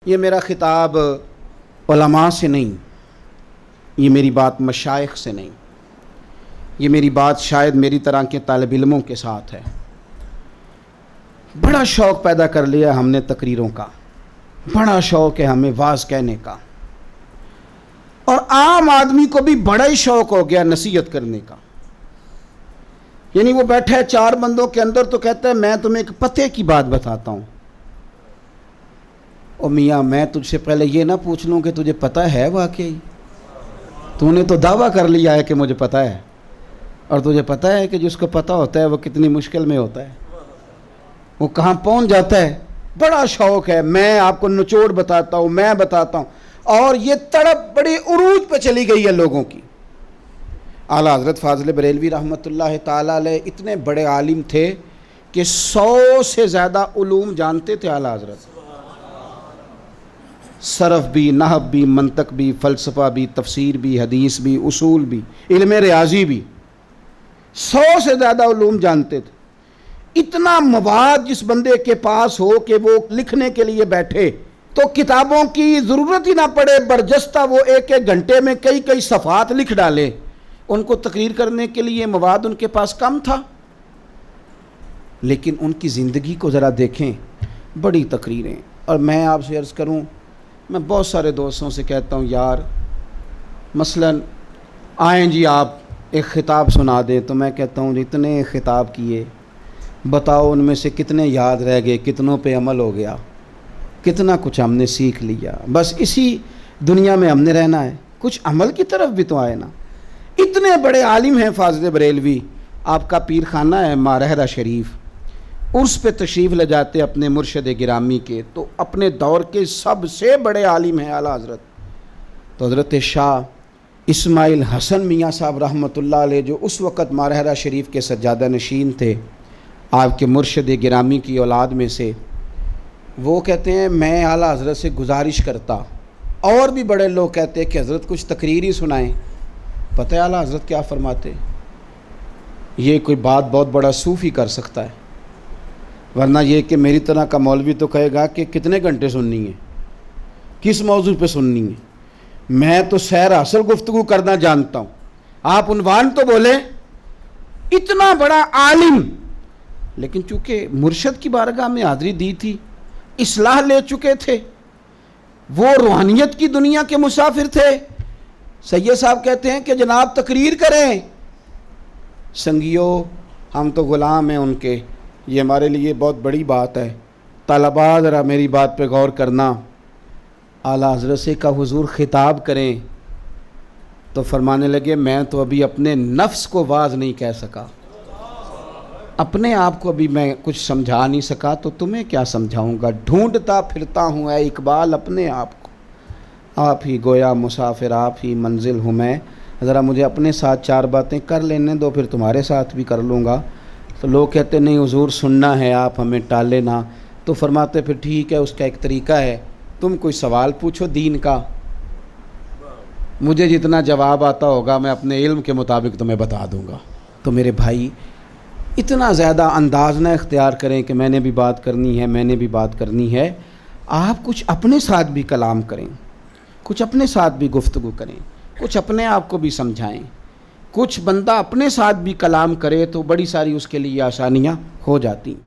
یہ میرا خطاب علماء سے نہیں، یہ میری بات مشائخ سے نہیں، یہ میری بات شاید میری طرح کے طالب علموں کے ساتھ ہے۔ بڑا شوق پیدا کر لیا ہم نے تقریروں کا، بڑا شوق ہے ہمیں واعظ کہنے کا، اور عام آدمی کو بھی بڑا ہی شوق ہو گیا نصیحت کرنے کا۔ یعنی وہ بیٹھا ہے چار بندوں کے اندر تو کہتا ہے میں تمہیں ایک پتے کی بات بتاتا ہوں۔ او میاں، میں تجھ سے پہلے یہ نہ پوچھ لوں کہ تجھے پتہ ہے واقعی؟ تو نے تو دعویٰ کر لیا ہے کہ مجھے پتہ ہے، اور تجھے پتہ ہے کہ جس کو پتہ ہوتا ہے وہ کتنی مشکل میں ہوتا ہے، وہ کہاں پہنچ جاتا ہے۔ بڑا شوق ہے، میں آپ کو نچوڑ بتاتا ہوں، میں بتاتا ہوں، اور یہ تڑپ بڑی عروج پہ چلی گئی ہے لوگوں کی۔ اعلیٰ حضرت فاضل بریلوی رحمۃ اللہ تعالیٰ علیہ اتنے بڑے عالم تھے کہ 100 سے زیادہ علوم جانتے تھے اعلیٰ حضرت، صرف بھی، نحو بھی، منطق بھی، فلسفہ بھی، تفسیر بھی، حدیث بھی، اصول بھی، علم ریاضی بھی، 100 سے زیادہ علوم جانتے تھے۔ اتنا مواد جس بندے کے پاس ہو کہ وہ لکھنے کے لیے بیٹھے تو کتابوں کی ضرورت ہی نہ پڑے، برجستہ وہ ایک ایک گھنٹے میں کئی کئی صفحات لکھ ڈالے۔ ان کو تقریر کرنے کے لیے مواد ان کے پاس کم تھا، لیکن ان کی زندگی کو ذرا دیکھیں، بڑی تقریریں۔ اور میں آپ سے عرض کروں، میں بہت سارے دوستوں سے کہتا ہوں یار مثلاً آئیں جی آپ ایک خطاب سنا دیں، تو میں کہتا ہوں اتنے خطاب کیے، بتاؤ ان میں سے کتنے یاد رہ گئے، کتنوں پہ عمل ہو گیا، کتنا کچھ ہم نے سیکھ لیا۔ بس اسی دنیا میں ہم نے رہنا ہے، کچھ عمل کی طرف بھی تو آئے نا۔ اتنے بڑے عالم ہیں فاضل بریلوی، آپ کا پیر خانہ ہے مارہرہ شریف، عرس پہ تشریف لے جاتے اپنے مرشد گرامی کے، تو اپنے دور کے سب سے بڑے عالم ہیں اعلیٰ حضرت، تو حضرت شاہ اسماعیل حسن میاں صاحب رحمۃ اللہ علیہ، جو اس وقت مارہرہ شریف کے سجادہ نشین تھے، آپ کے مرشد گرامی کی اولاد میں سے، وہ کہتے ہیں میں اعلیٰ حضرت سے گزارش کرتا، اور بھی بڑے لوگ کہتے ہیں کہ حضرت کچھ تقریر ہی سنائیں۔ پتہ ہے اعلیٰ حضرت کیا فرماتے؟ یہ کوئی بات بہت بڑا صوفی کر سکتا ہے، ورنہ یہ کہ میری طرح کا مولوی تو کہے گا کہ کتنے گھنٹے سننی ہے، کس موضوع پہ سننی ہے، میں تو سیر اصل گفتگو کرنا جانتا ہوں، آپ عنوان تو بولیں۔ اتنا بڑا عالم، لیکن چونکہ مرشد کی بارگاہ میں حاضری دی تھی، اصلاح لے چکے تھے، وہ روحانیت کی دنیا کے مسافر تھے۔ سید صاحب کہتے ہیں کہ جناب تقریر کریں، سنگیو ہم تو غلام ہیں ان کے، یہ ہمارے لیے بہت بڑی بات ہے۔ طلباء ذرا میری بات پہ غور کرنا، اعلیٰ حضرت سے کا حضور خطاب کریں، تو فرمانے لگے میں تو ابھی اپنے نفس کو واعظ نہیں کہہ سکا، اپنے آپ کو بھی میں کچھ سمجھا نہیں سکا، تو تمہیں کیا سمجھاؤں گا، ڈھونڈتا پھرتا ہوں اے اقبال اپنے آپ کو، آپ ہی گویا مسافر، آپ ہی منزل ہوں میں، ذرا مجھے اپنے ساتھ چار باتیں کر لینے دو، پھر تمہارے ساتھ بھی کر لوں گا۔ تو لوگ کہتے نہیں حضور سننا ہے، آپ ہمیں ٹالے نہ، تو فرماتے پھر ٹھیک ہے، اس کا ایک طریقہ ہے، تم کوئی سوال پوچھو دین کا، مجھے جتنا جواب آتا ہوگا میں اپنے علم کے مطابق تمہیں بتا دوں گا۔ تو میرے بھائی اتنا زیادہ انداز نہ اختیار کریں کہ میں نے بھی بات کرنی ہے، میں نے بھی بات کرنی ہے، آپ کچھ اپنے ساتھ بھی کلام کریں، کچھ اپنے ساتھ بھی گفتگو کریں، کچھ اپنے آپ کو بھی سمجھائیں، کچھ بندہ اپنے ساتھ بھی کلام کرے تو بڑی ساری اس کے لیے آسانیاں ہو جاتی ہیں۔